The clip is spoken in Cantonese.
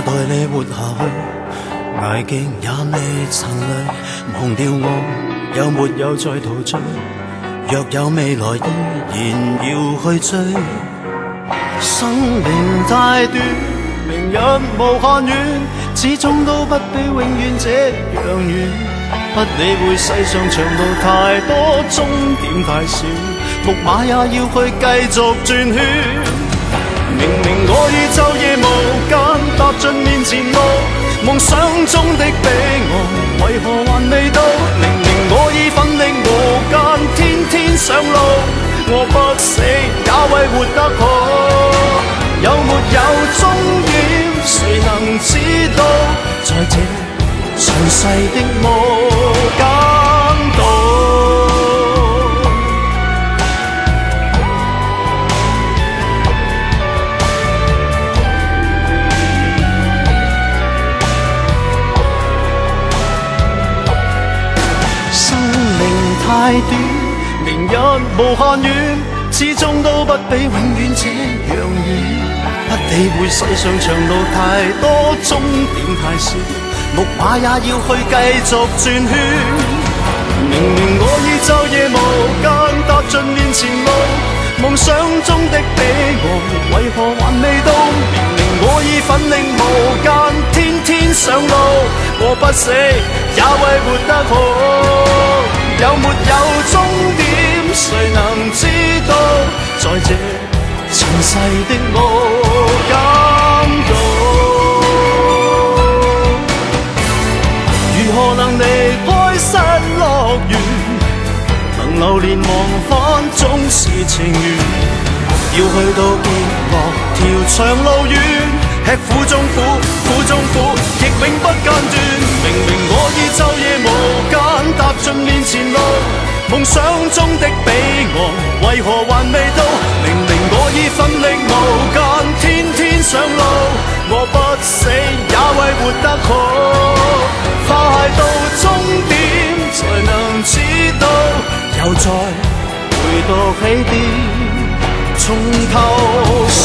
待你活下去，捱極也未曾累，忘掉我有沒有再陶醉，若有未來依然要去追。生命太短，明日無限遠，始終都不比永遠這樣遠。不理會世上長路太多，終點太少，木馬也要去繼續轉圈。明明我已晝夜無間踏盡面前路，夢想中的彼岸為何還未到？明明我已奮力無間，天天上路，我不死也為活得好。有沒有終點，誰能知道？在這詳細的無間道。生命太短，明日無限遠，始終都不比永遠這樣遠。不理會世上長路太多，終點太少，木馬也要去繼續轉圈。明明我已晝夜無間踏盡面前路，夢想中的彼岸為何還未到？明明我已奮力無間，天天上路，我不死也為活得好。有沒有終點，誰能知道？在這詳細的無間道，如何能離開失樂園？能流連忘返總是情緣，要去到極樂條長路遠，吃苦中苦，苦中苦，亦永不間斷。明明我已晝夜無間踏盡面前路，夢想中的彼岸為何還未到？明明我已奮力無間，天天上路，我不死也為活得好。快到終點才能知道，又再回到起點，從頭上